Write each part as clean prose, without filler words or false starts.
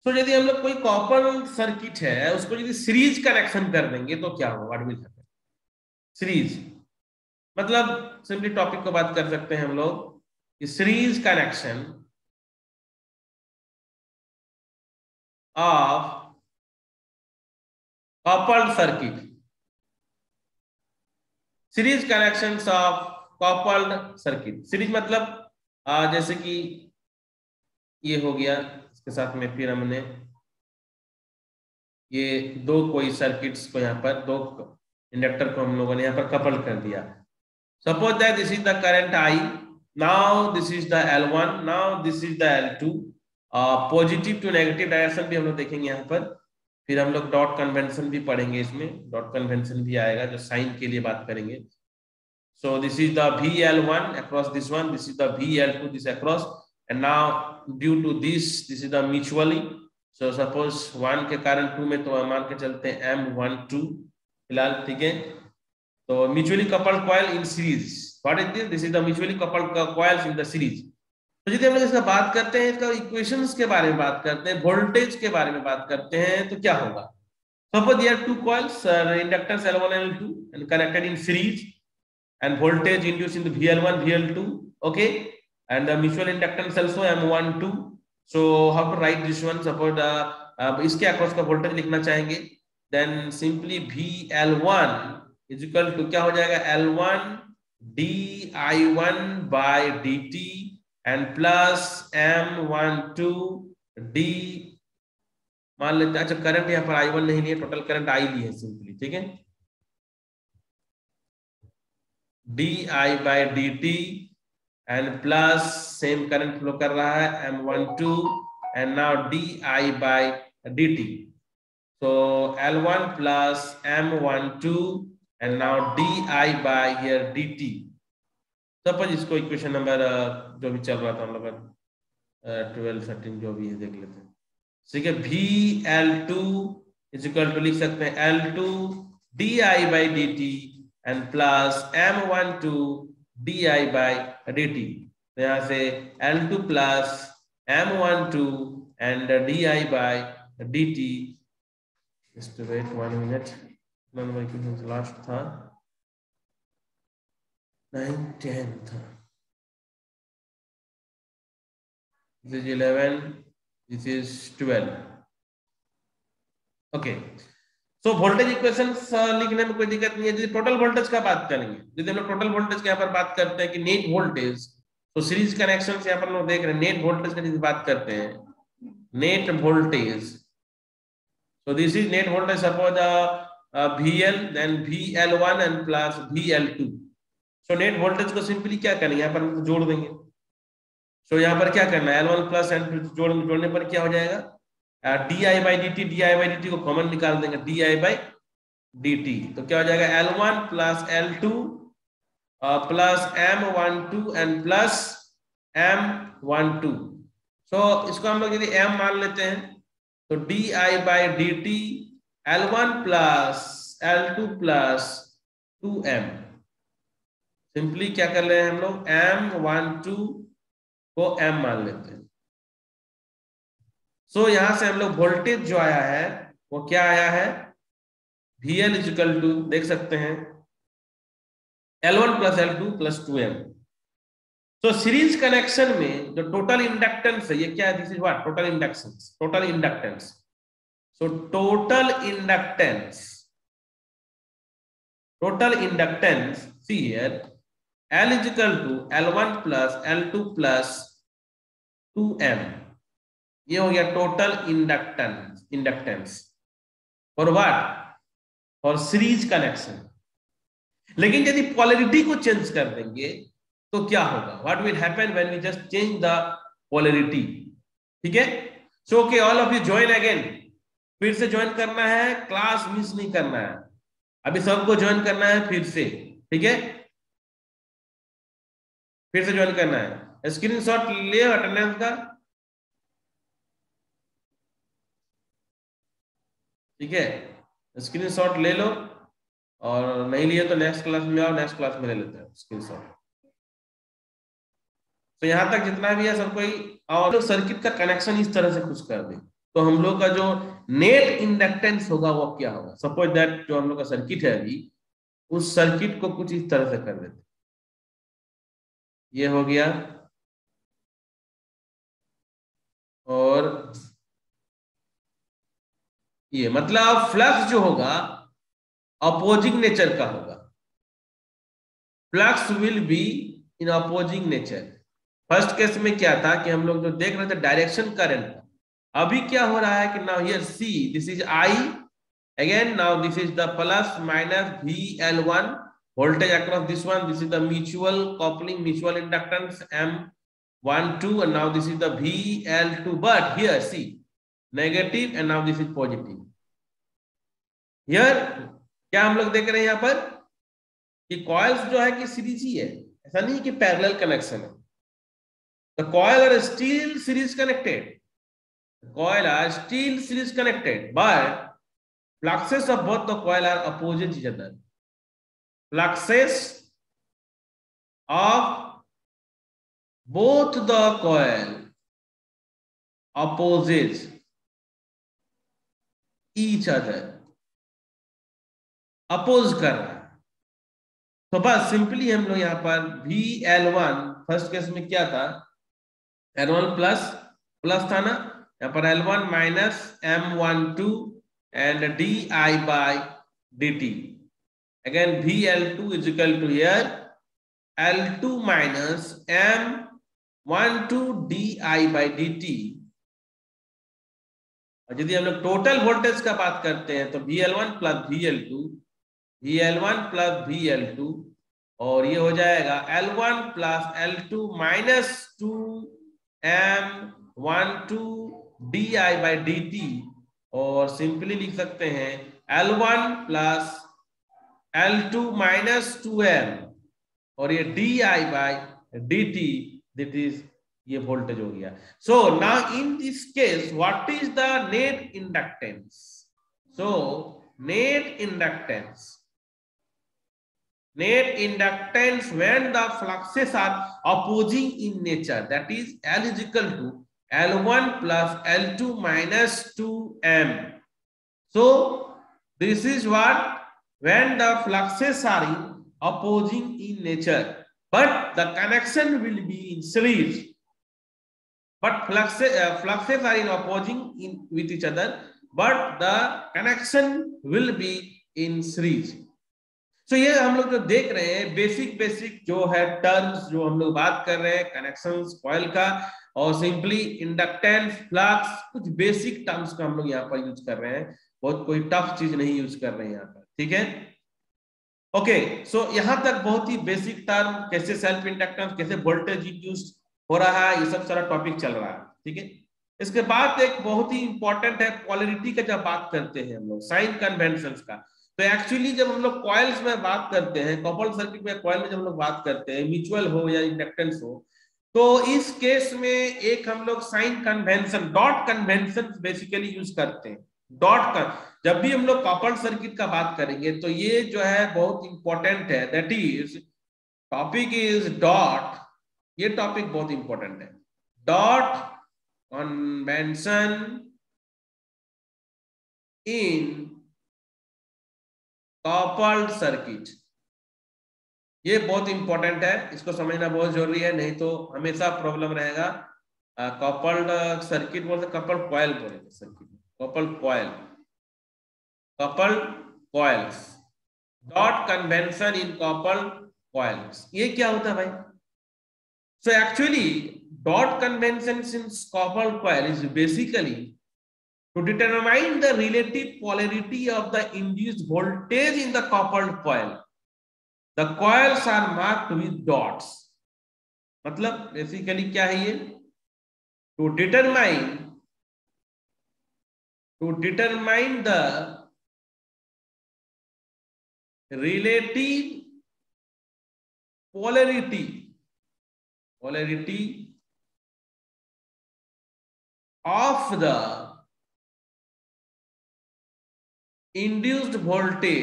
तो यदि हम लोग कोई कॉपर सर्किट है उसको यदि सीरीज कनेक्शन कर देंगे तो क्या होगा, व्हाट विल हैपन। सीरीज मतलब सिंपली टॉपिक को बात कर सकते हैं हम लोग, series connection of coupled circuit, series connections of coupled circuit। Series मतलब जैसे कि ये हो गया, इसके साथ में फिर हमने ये दो कोई सर्किट्स को यहाँ पर दो इंडक्टर को हम लोगों ने यहाँ पर कपल कर दिया। Suppose that this is the current I, now this is the L1, now this is the L2। Positive to negative direction भी हम लोग देखेंगे यहाँ पर, फिर हम लोग डॉट कन्वेंशन भी पढ़ेंगे, इसमें डॉट कन्वेंशन भी आएगा जो साइन के लिए बात करेंगे। So this is the VL1 across this one, this is the VL2 this across, and now due to this is the mutually, so suppose 1 के कारण 2 में तो मान के चलते हैं M12 फिलहाल, ठीक है। तो mutually coupled coil in series, what is this? This is the mutually coupled coils in the series। तो यदि हम लोग इसका बात करते हैं, इसका इक्वेशंस के बारे में बात करते हैं, वोल्टेज के बारे में बात करते हैं, तो क्या होगा। Suppose there are two coils, inductors L1 and L2 and connected in series, and voltage induced in the VL1 VL2, okay, and the mutual inductance also M12। so how to write this one, suppose इसके across का voltage लिखना चाहेंगे, then simply VL1 is equal to क्या हो जाएगा, L1 dI1 by dt and plus M12 d, मान लेते हैं, अच्छा करंट यहाँ पर I1 नहीं लिया, टोटल करंट I ली है सिंपली, ठीक है, di by dt and plus same current flow कर रहा है M12 and now di by dt, so L1 plus M12 and now di by here dt। Suppose इसको इक्वेशन नंबर जो भी चल रहा था हम लोग 12 13 जो भी है देख लेते हैं, ठीक है। VL2 इज इक्वल टू लिख सकते हैं L2 di by dt and plus M12 di by dt। तो यहाँ से L2 plus M12 and di by dt, just wait 1 minute, number equation last था 9 10 था, this is 11, this is 12, okay. So voltage equation लिखने में कोई दिक्कत नहीं है। यदि टोटल वोल्टेज का बात करेंगे, यदि हम लोग टोटल वोल्टेज के यहाँ पर बात करते हैं कि नेट वोल्टेज, तो सीरीज कनेक्शन से यहाँ पर लोग देख रहे हैं नेट वोल्टेज की बात करते हैं, net voltage, so this is net voltage, suppose VL then VL1 and plus VL2। So net voltage को सिंपली क्या करेंगे, यहाँ पर जोड़ देंगे। सो यहाँ पर क्या करना है, L1 प्लस L2 जोड़ने पर क्या हो जाएगा, di by dt को कॉमन निकाल देंगे, di by dt, तो क्या हो जाएगा L1 plus L2 plus M12 and plus M12। सो इसको हम लोग यदि M मान लेते हैं तो di by dt L1 plus L2 plus 2M, simply क्या कर रहे हैं हम लोग M12 को M मान लेते हैं। सो यहां से हम लोग वोल्टेज जो आया है वो क्या आया है, VL इज इक्वल टू देख सकते हैं L1 plus L2 plus 2M। तो सीरीज कनेक्शन में जो टोटल इंडक्टेंस है, ये क्या है, this is what, total inductance, total inductance. So total inductance see here L is equal to L1 plus L2 plus 2M, ये हो गया total inductance for what, for series connection. लेकिन यदि पोलैरिटी को चेंज कर देंगे तो क्या होगा, what will happen when we just change the polarity, ठीक है। So okay, all of you join again, फिर से ज्वाइन करना है, क्लास मिस नहीं करना है, अभी सबको ज्वाइन करना है फिर से, ठीक है, फिर से ज्वाइन करना है। स्क्रीनशॉट ले अटेंडेंस का, ठीक है, स्क्रीनशॉट ले लो, और नहीं लिए तो नेक्स्ट क्लास में आओ, नेक्स्ट क्लास में ले लेते हैं स्क्रीनशॉट। तो यहां तक जितना भी है सब कोई, और सर्किट का कनेक्शन इस तरह से कुछ कर दे, तो हम लोग का जो नेट इंडक्टेंस होगा वो क्या होगा? सपोज दैट जो हम लोग का सर्किट है अभी, उस सर्किट को कुछ इस तरह से कर देते, ये हो गया, और ये मतलब फ्लक्स जो होगा अपोजिंग नेचर का होगा, flux will be in opposing nature. First case में क्या था कि हम लोग जो देख रहे थे डायरेक्शन करंट का, अभी क्या हो रहा है कि now here see this is I, again now this is the plus minus VL1 voltage across this one, this is the mutual coupling, mutual inductance M12, and now this is the VL2, but here see negative and now this is positive। here क्या हम लोग देख रहे हैं यहाँ पर कि coils जो है कि सीरीज ही है, ऐसा नहीं कि पैरेलल कनेक्शन है। The coil are still series connected, coil are still series connected, but fluxes of both the coil are opposite each other, fluxes of both the coil opposite each other, oppose कर रहा है। तो बस simply हम लोग यहाँ पर VL1 first case में क्या था, L1 प्लस प्लस था ना, यहाँ पर L1 minus M12 and DI by dt, again VL2 is equal to here L2 minus M12 DI by dt। यदि हम लोग टोटल वोल्टेज का बात करते हैं तो VL1 plus VL2, VL1 plus VL2, और ये हो जाएगा L1 plus L2 minus 2M12 DI by dt, और सिंपली लिख सकते हैं L1 plus L2 minus 2M, और ये DI by dt, that is ये वोल्टेज हो गया। So now in this case what is the net inductance? So net inductance when the fluxes are opposing in nature, that is L is equal to L1 plus L2 minus 2M. So this is what when the fluxes are in opposing in nature, but the connection will be in series, but fluxes are in opposing in with each other, but the connection will be in series। तो ये हम लोग जो देख रहे हैं basic जो है टर्म्स जो हम लोग बात कर रहे हैं कनेक्शंस कॉइल का, और सिंपली इंडक्टेंस फ्लक्स, कुछ बेसिक टर्म्स का हम लोग यहाँ पर यूज कर रहे हैं, बहुत कोई टफ चीज नहीं यूज कर रहे हैं यहाँ पर, ठीक है। ओके, सो यहाँ तक बहुत ही बेसिक टर्म, कैसे सेल्फ इंडक्टेंस, कैसे वोल्टेज इंड्यूस हो रहा है, ये सब सारा टॉपिक चल रहा है, ठीक है। इसके बाद एक बहुत ही इंपॉर्टेंट है पोलैरिटी का, जब बात करते हैं हम लोग साइन कन्वेंशंस का, तो एक्चुअली जब हम लोग कॉइल्स में बात करते हैं, कपल्ड सर्किट में कॉइल में जब हम लोग बात करते हैं, म्यूचुअल हो या इंडक्टेंस हो, तो इस केस में एक हम लोग sign convention, dot convention basically use करते हैं। डॉट का जब भी हम लोग कपल्ड सर्किट का बात करेंगे तो ये जो है बहुत इंपॉर्टेंट है, that is topic is dot, ये टॉपिक बहुत इंपॉर्टेंट है, dot convention in coupled circuit, ये बहुत इंपॉर्टेंट है, इसको समझना बहुत जरूरी है, नहीं तो हमेशा प्रॉब्लम रहेगा। कपल्ड सर्किट बोलते, कपल्ड कॉइल बोलेंगे circuit, coupled coils, dot convention in coupled coils, ये क्या होता है भाई? So actually dot convention in coupled coil is basically to determine the relative polarity of the induced voltage in the coupled coil. The coils are marked with dots. मतलब basically क्या है ये? To determine the relative polarity of the induced voltage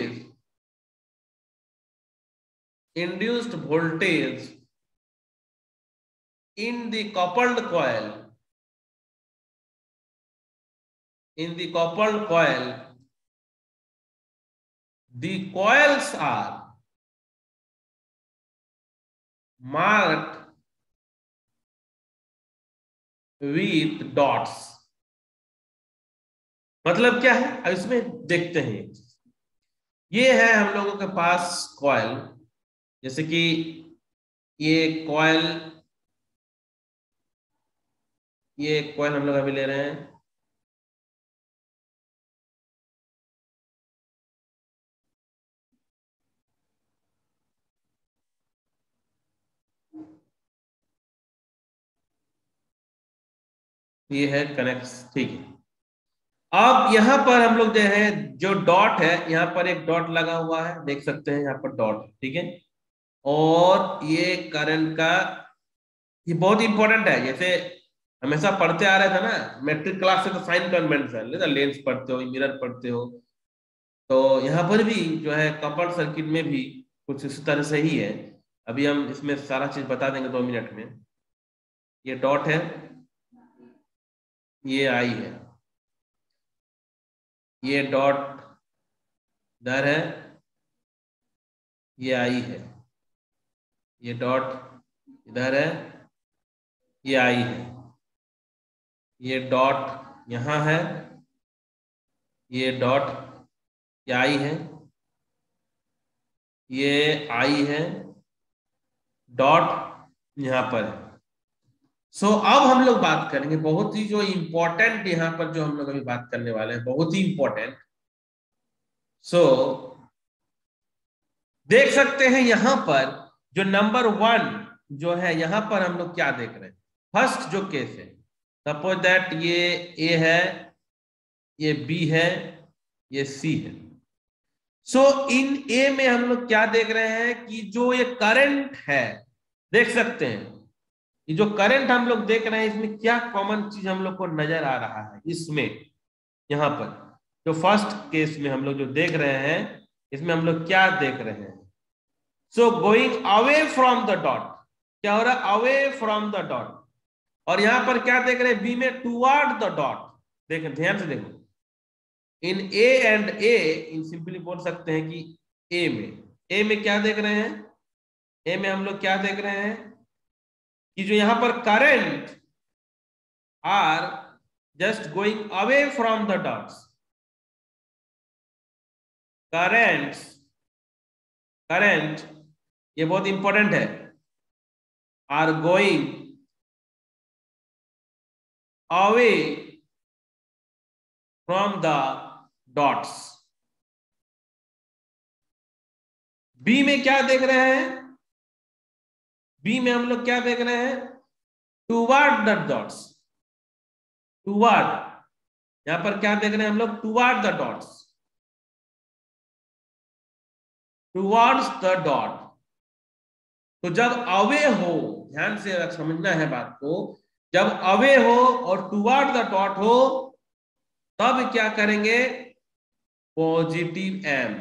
in the coupled coil in the coupled coil, the coils are marked with dots. मतलब क्या है, अब इसमें देखते हैं। ये है हम लोगों के पास कॉइल, जैसे कि ये कॉइल हम लोग अभी ले रहे हैं। ये है कनेक्ट, ठीक है। अब यहां पर हम लोग जो है, जो डॉट है, यहाँ पर एक डॉट लगा हुआ है, देख सकते हैं यहाँ पर डॉट, ठीक है। और ये करंट का, ये बहुत इंपॉर्टेंट है। जैसे हमेशा पढ़ते आ रहे थे ना मैट्रिक क्लास से, तो साइन कन्वेंशन, लेंस पढ़ते हो, मिरर पढ़ते हो, तो यहाँ पर भी जो है कपल्ड सर्किट में भी कुछ इस तरह से ही है। अभी हम इसमें सारा चीज बता देंगे 2 मिनट में। ये डॉट है, ये आई है, ये डॉट इधर है, ये आई है, ये डॉट इधर है, ये आई है, ये डॉट यहाँ है, ये डॉट, ये आई है, ये आई है, डॉट यहाँ पर है। सो अब हम लोग बात करेंगे बहुत ही जो इंपॉर्टेंट, यहाँ पर जो हम लोग अभी बात करने वाले हैं बहुत ही इंपॉर्टेंट। सो देख सकते हैं यहाँ पर जो नंबर 1 जो है, यहाँ पर हम लोग क्या देख रहे हैं, फर्स्ट जो केस है, सपोज दैट ये ए है, ये बी है, ये सी है। सो इन ए में हम लोग क्या देख रहे हैं कि जो ये करंट है, देख सकते हैं ये जो करंट हम लोग देख रहे हैं, इसमें क्या कॉमन चीज हम लोग को नजर आ रहा है। इसमें यहाँ पर जो फर्स्ट केस में हम लोग जो देख रहे हैं, इसमें हम लोग क्या देख रहे हैं, so going away from the dot, क्या हो रहा है, अवे फ्रॉम द डॉट। और यहां पर क्या देख रहे हैं, बी में टुवर्ड द डॉट। देखें, ध्यान से देखो, इन A and A, in simply बोल सकते हैं कि ए में क्या देख रहे हैं, ए में हम लोग क्या देख रहे हैं कि जो यहां पर current are just going away from the dots, current ये बहुत इंपॉर्टेंट है, are going away from the dots. B में क्या देख रहे हैं, बी में हम लोग क्या देख रहे हैं, टुवर्ड द डॉट्स, टुवर्ड, यहां पर क्या देख रहे हैं हम लोग, toward the dots, towards the dot. तो जब अवे हो, ध्यान से अगर समझना है बात को, जब अवे हो और टुवर्ड द डॉट हो, तब क्या करेंगे, पॉजिटिव एम।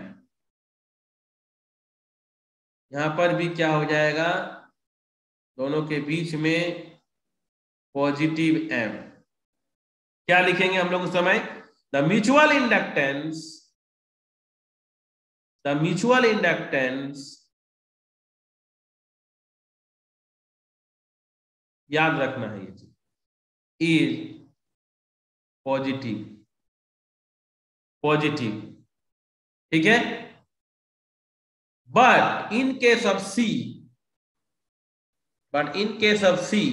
यहां पर भी क्या हो जाएगा, दोनों के बीच में पॉजिटिव एम। क्या लिखेंगे हम लोग उस समय, the mutual inductance, the mutual inductance, याद रखना है ये चीज, इज पॉजिटिव, पॉजिटिव, ठीक है। But in case of C, but in case of C,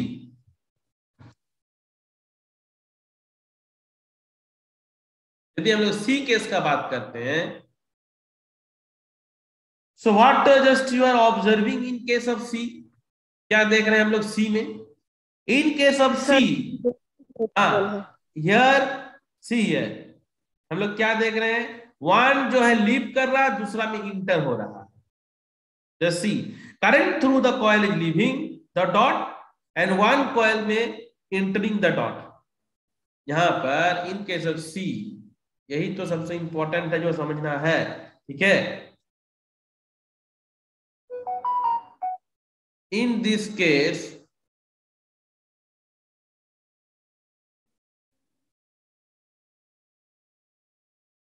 यदि हम लोग सी केस का बात करते हैं, so what just you are observing in case of C, क्या देख रहे हैं हम लोग सी में, in case of C, here C है, हम लोग क्या देख रहे हैं, वन जो है लीव कर रहा है, दूसरा में इंटर हो रहा है। Just see, current through the coil is leaving the dot and one coil में इंटरिंग द डॉट। यहां पर इन केस ऑफ सी, यही तो सबसे इंपॉर्टेंट है जो समझना है, ठीक है। इन this case,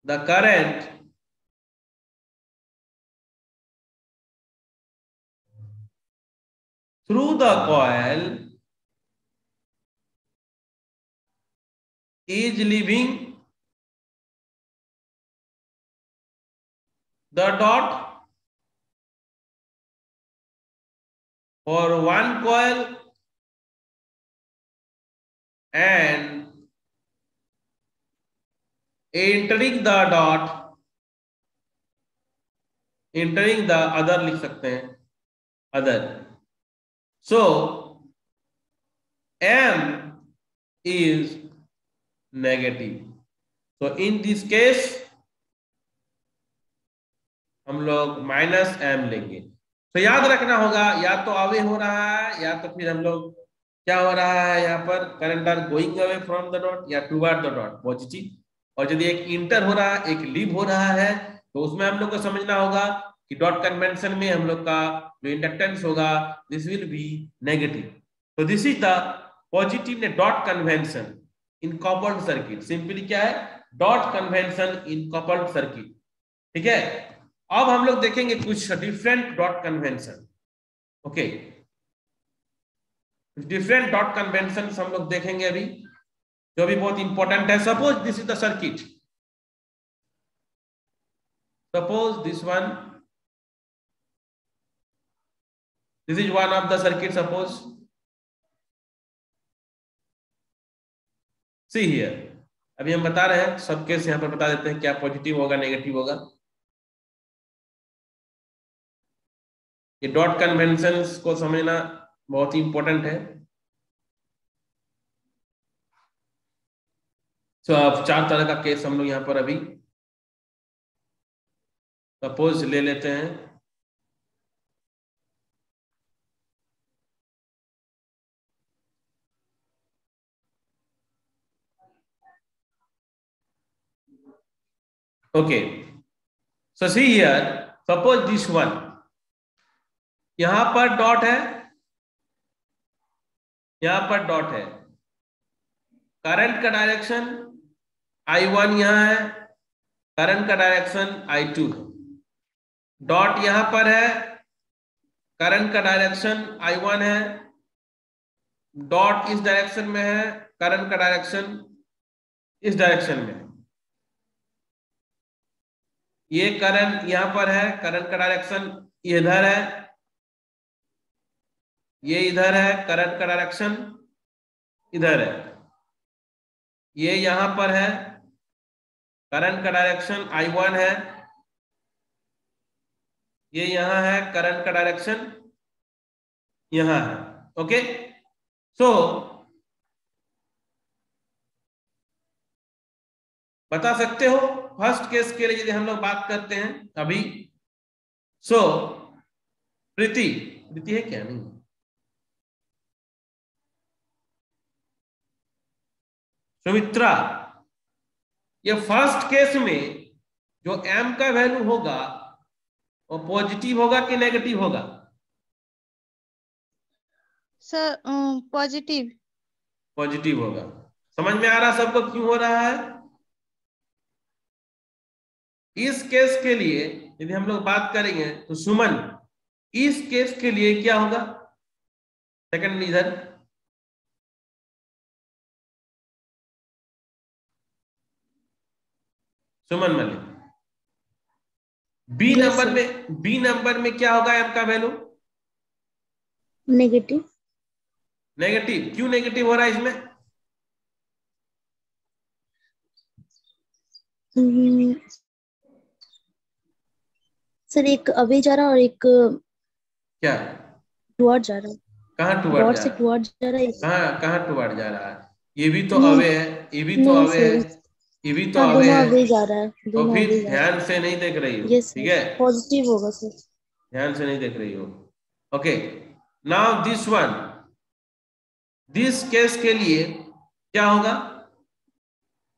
the current through the coil is leaving the dot for one coil and entering the dot, entering the other लिख सकते हैं other. So M is negative. So in this case हम लोग माइनस एम लेंगे. तो याद रखना होगा या तो अवे हो रहा है या तो फिर हम लोग क्या हो रहा है यहाँ पर current are going away from the dot या टुवर्ड द डॉट पॉजिटिव. और यदि एक इंटर हो रहा है एक लीव हो रहा है तो उसमें हम लोग को समझना होगा कि डॉट कन्वेंशन में हम लोग का जो इंडक्टेंस होगा दिस विल बी नेगेटिव. तो दिस इज द पॉजिटिव ने dot convention in coupled circuit. Simply क्या है dot convention in coupled circuit. ठीक है. अब हम लोग देखेंगे कुछ different dot convention. Okay different dot convention हम लोग देखेंगे अभी जो भी बहुत इंपॉर्टेंट है. Suppose this is the circuit. Suppose this one, this is one of the circuit. Suppose see here. अभी हम बता रहे हैं सब केस यहां पर बता देते हैं क्या पॉजिटिव होगा नेगेटिव होगा. ये डॉट कन्वेंशंस को समझना बहुत ही इंपॉर्टेंट है. तो अब चार तरह का केस हम लोग यहां पर अभी सपोज ले लेते हैं. Okay so see here suppose this one. यहां पर डॉट है यहां पर डॉट है. करंट का डायरेक्शन I1 यहां है. करंट का डायरेक्शन I2 है. डॉट यहां पर है. करंट का डायरेक्शन I1 है. डॉट इस डायरेक्शन में है. करंट का डायरेक्शन इस डायरेक्शन में है. ये करंट यहां पर है. करंट का डायरेक्शन इधर है. ये इधर है. करंट का डायरेक्शन इधर है. ये यहां पर है. करंट का डायरेक्शन I1 है. ये यहां है. करंट का डायरेक्शन यहां है. ओके सो बता सकते हो फर्स्ट केस के लिए यदि हम लोग बात करते हैं अभी. सो प्रीति है क्या नहीं सुमित्रा. ये फर्स्ट केस में जो m का वैल्यू होगा वो पॉजिटिव होगा कि नेगेटिव होगा? Sir positive. पॉजिटिव होगा. समझ में आ रहा सबको क्यों हो रहा है? इस केस के लिए यदि हम लोग बात करेंगे तो सुमन इस केस के लिए क्या होगा? सेकंड इधर सुमन मलिक. बी नंबर में क्या होगा एम का वैल्यू? नेगेटिव. नेगेटिव. क्यों नेगेटिव हो रहा है इसमें? सर एक अवे जा रहा और एक क्या टुवर्ड जा रहा है. कहाँ टुवर्ड जा रहा है? कहाँ टुवर्ड जा रहा है? ये भी तो अवे है. ये भी तो अवे है. ये भी तो अवे है. अवे जा रहा है. तो फिर ध्यान से नहीं देख रही हो. ठीक है पॉजिटिव होगा सर. ध्यान से नहीं देख रही हो. Okay now this one. This case के लिए क्या होगा?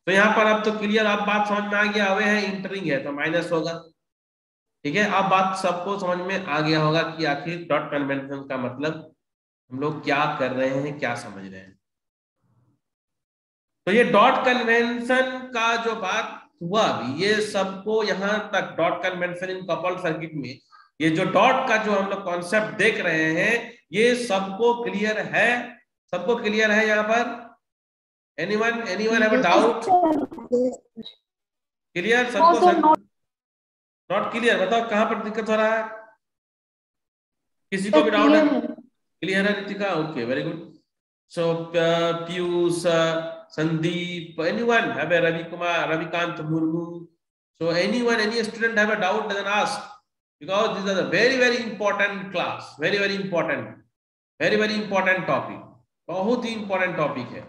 तो यहां पर अब तो क्लियर आप बात समझ में आ गया. अवे है इंटरिंग है तो माइनस होगा. ठीक है अब बात सबको समझ में आ गया होगा कि आखिर डॉट कन्वेंशन का मतलब हम लोग क्या कर रहे हैं क्या समझ रहे हैं. तो ये डॉट कन्वेंशन का जो बात हुआ अभी, ये सबको यहाँ तक dot convention in coupled circuit में, ये जो डॉट का जो हम लोग कॉन्सेप्ट देख रहे हैं, ये सबको क्लियर है? सबको क्लियर है यहाँ पर? Anyone have a doubt? Clear सबको? Not clear? बताओ कहाँ पर दिक्कत हो रहा है, किसी को भी डाउट है? क्लियर है Ritika? Okay, very good. So Piyush, Sandeep, anyone have a Ravi Kumar, Ravikant Murmu? So anyone, any student have a doubt, then ask, because this is a very very important class, very very important topic, बहुत ही important topic है.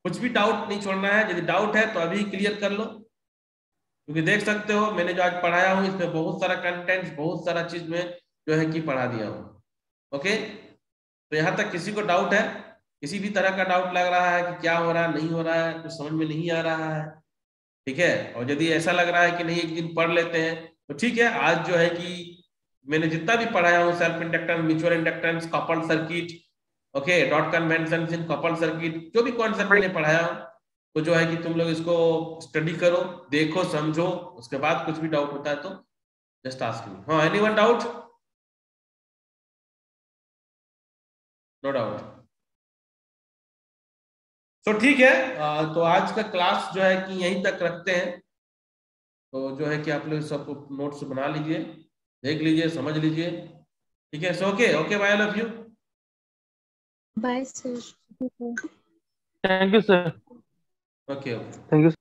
कुछ भी doubt नहीं छोड़ना है, यदि doubt है तो अभी क्लियर कर लो, क्योंकि देख सकते हो मैंने जो आज पढ़ाया हूँ इसमें बहुत सारा कंटेंट, बहुत सारा चीज में जो है कि पढ़ा दिया हूँ. ओके, तो यहाँ तक किसी को डाउट है? किसी भी तरह का डाउट लग रहा है कि क्या हो रहा है, नहीं हो रहा है, कुछ समझ में नहीं आ रहा है? ठीक है. और यदि ऐसा लग रहा है कि नहीं एक दिन पढ़ लेते हैं तो ठीक है, आज जो है कि मैंने जितना भी पढ़ाया हूँ, self inductance, mutual inductance, coupled circuit, okay, dot convention in coupled circuit, जो भी कॉन्सेप्ट मैंने पढ़ाया हूँ, तो जो है कि तुम लोग इसको स्टडी करो, देखो, समझो, उसके बाद कुछ भी डाउट होता है तो जस्ट आस्क मी. हाँ, एनीवन डाउट? No doubt. तो ठीक है, तो आज का क्लास जो है कि यहीं तक रखते हैं. तो जो है कि आप लोग सब नोट्स बना लीजिए, देख लीजिए, समझ लीजिए. ठीक है. So okay, okay, bye, love you. Bye sir. Thank you sir. Okay. Thank you.